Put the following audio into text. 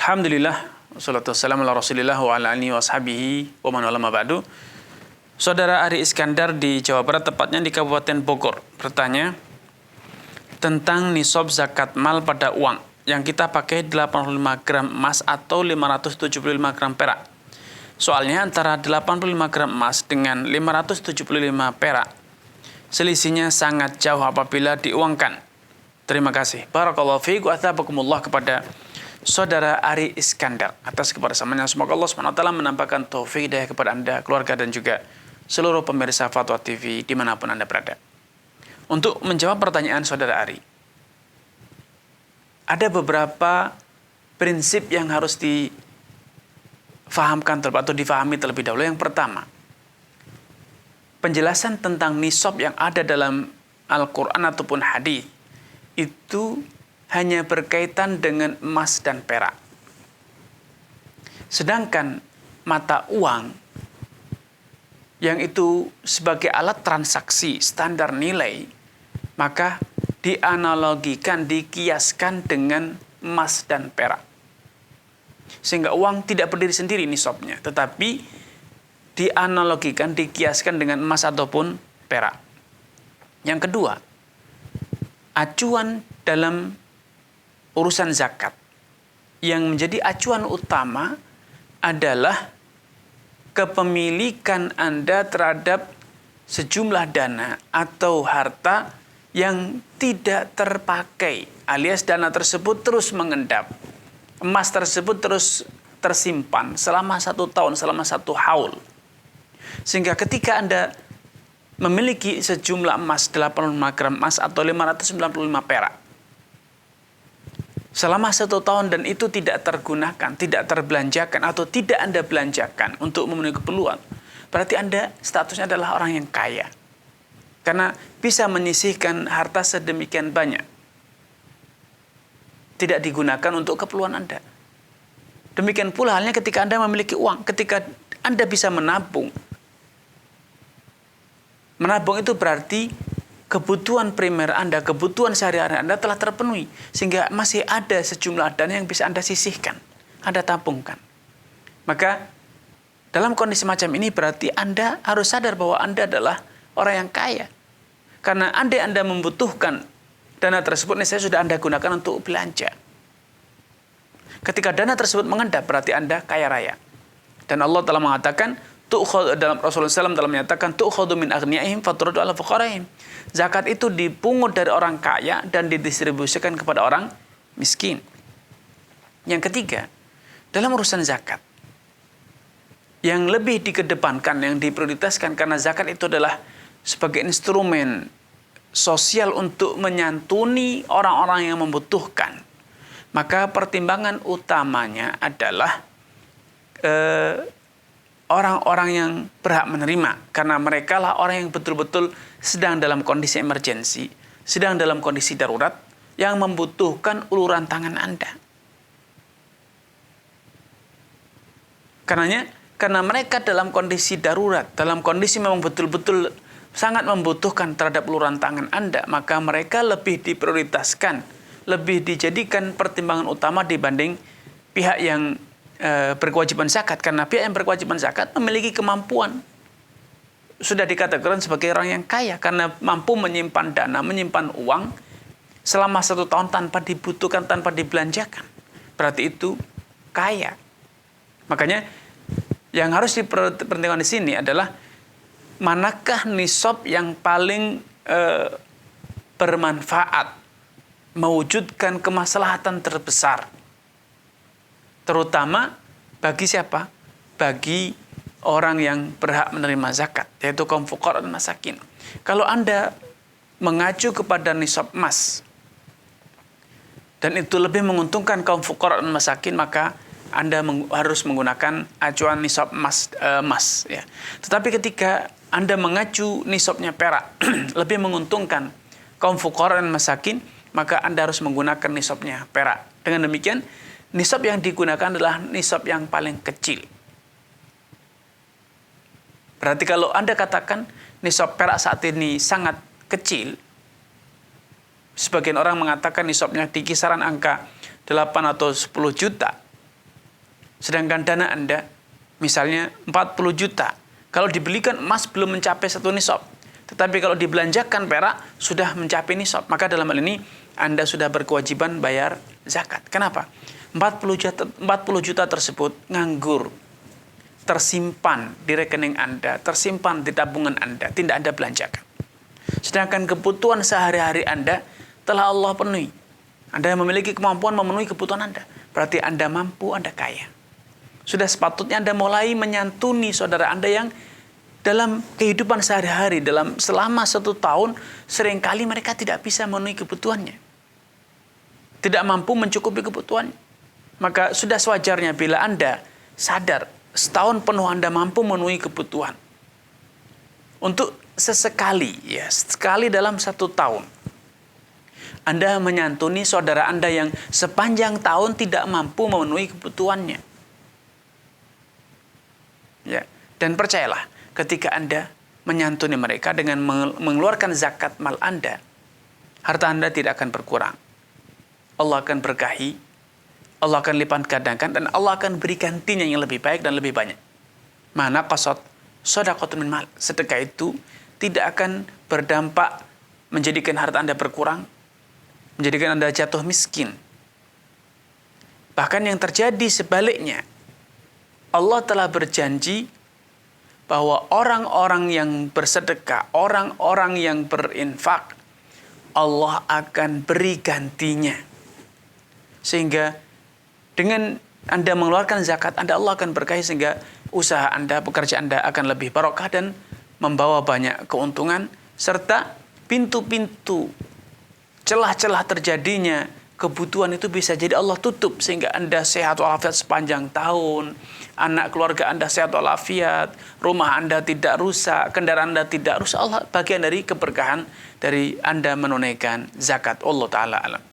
Alhamdulillah, wassalatu wassalamu ala rasulillah wa ala alihi wa ashabihi wa man wala ma ba'du. Saudara Ari Iskandar di Jawa Barat, tepatnya di Kabupaten Bogor, bertanya tentang nisab zakat mal pada uang yang kita pakai 85 gram emas atau 575 gram perak. Soalnya antara 85 gram emas dengan 575 perak, selisihnya sangat jauh apabila diuangkan. Terima kasih. Barakallahu fiikum wa athabakumullah kepada Saudara Ari Iskandar atas kebersamaan. Semoga Allah SWT menampakkan taufik hidayah kepada Anda, keluarga, dan juga seluruh pemirsa Fatwa TV dimanapun Anda berada. Untuk menjawab pertanyaan Saudara Ari, ada beberapa prinsip yang harus difahamkan atau difahami terlebih dahulu. Yang pertama, penjelasan tentang nisab yang ada dalam Al-Quran ataupun hadis itu hanya berkaitan dengan emas dan perak. Sedangkan mata uang yang itu sebagai alat transaksi standar nilai, maka dianalogikan, dikiaskan dengan emas dan perak. Sehingga uang tidak berdiri sendiri nisabnya, tetapi dianalogikan, dikiaskan dengan emas ataupun perak. Yang kedua, acuan dalam urusan zakat yang menjadi acuan utama adalah kepemilikan Anda terhadap sejumlah dana atau harta yang tidak terpakai, alias dana tersebut terus mengendap, emas tersebut terus tersimpan selama 1 tahun, selama 1 haul. Sehingga ketika Anda memiliki sejumlah emas 85 gram emas atau 595 perak selama 1 tahun dan itu tidak tergunakan, tidak terbelanjakan atau tidak Anda belanjakan untuk memenuhi keperluan, berarti Anda statusnya adalah orang yang kaya. Karena bisa menyisihkan harta sedemikian banyak, tidak digunakan untuk keperluan Anda. Demikian pula halnya ketika Anda memiliki uang, ketika Anda bisa menabung. Menabung itu berarti kebutuhan primer Anda, kebutuhan sehari-hari Anda telah terpenuhi. Sehingga masih ada sejumlah dana yang bisa Anda sisihkan, Anda tabungkan. Maka dalam kondisi macam ini berarti Anda harus sadar bahwa Anda adalah orang yang kaya. Karena Anda membutuhkan dana tersebut, saya sudah Anda gunakan untuk belanja. Ketika dana tersebut mengendap, berarti Anda kaya raya. Dan Allah telah mengatakan, dalam Rasulullah SAW telah menyatakan, tu'khadhu min aghniyaihim faturadu ala fuqaraihim. Zakat itu dipungut dari orang kaya dan didistribusikan kepada orang miskin. Yang ketiga, dalam urusan zakat, yang lebih dikedepankan, yang diprioritaskan, karena zakat itu adalah sebagai instrumen sosial untuk menyantuni orang-orang yang membutuhkan. Maka pertimbangan utamanya adalah orang-orang yang berhak menerima, karena mereka lah orang yang betul-betul sedang dalam kondisi emergensi, sedang dalam kondisi darurat, yang membutuhkan uluran tangan Anda. Karena mereka dalam kondisi darurat, dalam kondisi memang betul-betul sangat membutuhkan terhadap uluran tangan Anda, maka mereka lebih diprioritaskan, lebih dijadikan pertimbangan utama dibanding pihak yang berkewajiban zakat. Karena pihak yang berkewajiban zakat memiliki kemampuan, sudah dikategorikan sebagai orang yang kaya karena mampu menyimpan dana, menyimpan uang selama 1 tahun tanpa dibutuhkan, tanpa dibelanjakan. Berarti itu kaya. Makanya yang harus diperhatikan di sini adalah manakah nisab yang paling bermanfaat, mewujudkan kemaslahatan terbesar, terutama bagi siapa? Bagi orang yang berhak menerima zakat, yaitu kaum fuqara dan masakin. Kalau Anda mengacu kepada nisab emas dan itu lebih menguntungkan kaum fuqara dan masakin, maka Anda harus menggunakan acuan nisab emas, ya. Tetapi ketika Anda mengacu nisabnya perak lebih menguntungkan kaum fuqara dan masakin, maka Anda harus menggunakan nisabnya perak. Dengan demikian, nisab yang digunakan adalah nisab yang paling kecil. Berarti kalau Anda katakan nisab perak saat ini sangat kecil, sebagian orang mengatakan nisabnya di kisaran angka 8 atau 10 juta, Sedangkan dana Anda misalnya 40 juta. Kalau dibelikan emas belum mencapai 1 nisab. Tetapi kalau dibelanjakan perak sudah mencapai nisab. Maka dalam hal ini Anda sudah berkewajiban bayar zakat. Kenapa? 40 juta tersebut nganggur. Tersimpan di rekening Anda, tersimpan di tabungan Anda, tidak Anda belanjakan. Sedangkan kebutuhan sehari-hari Anda telah Allah penuhi. Anda memiliki kemampuan memenuhi kebutuhan Anda. Berarti Anda mampu, Anda kaya. Sudah sepatutnya Anda mulai menyantuni saudara Anda yang dalam kehidupan sehari-hari, selama 1 tahun, seringkali mereka tidak bisa memenuhi kebutuhannya. Tidak mampu mencukupi kebutuhannya. Maka sudah sewajarnya bila Anda sadar, setahun penuh Anda mampu memenuhi kebutuhan. Untuk sekali dalam 1 tahun. Anda menyantuni saudara Anda yang sepanjang tahun tidak mampu memenuhi kebutuhannya. Ya, dan percayalah, ketika Anda menyantuni mereka dengan mengeluarkan zakat mal Anda, harta Anda tidak akan berkurang. Allah akan berkahi, Allah akan lipat gandakan, dan Allah akan beri gantinya yang lebih baik dan lebih banyak. Mana qasad shadaqatun min mal. Sedekah itu tidak akan berdampak menjadikan harta Anda berkurang, menjadikan Anda jatuh miskin. Bahkan yang terjadi sebaliknya, Allah telah berjanji bahwa orang-orang yang bersedekah, orang-orang yang berinfak, Allah akan beri gantinya. Sehingga dengan Anda mengeluarkan zakat, Allah akan berkahi sehingga usaha Anda, pekerjaan Anda akan lebih barokah dan membawa banyak keuntungan, serta pintu-pintu celah-celah terjadinya kebutuhan itu bisa jadi Allah tutup sehingga Anda sehat walafiat sepanjang tahun, anak keluarga Anda sehat walafiat, rumah Anda tidak rusak, kendaraan Anda tidak rusak. Allah bagian dari keberkahan dari Anda menunaikan zakat. Allah Ta'ala alam.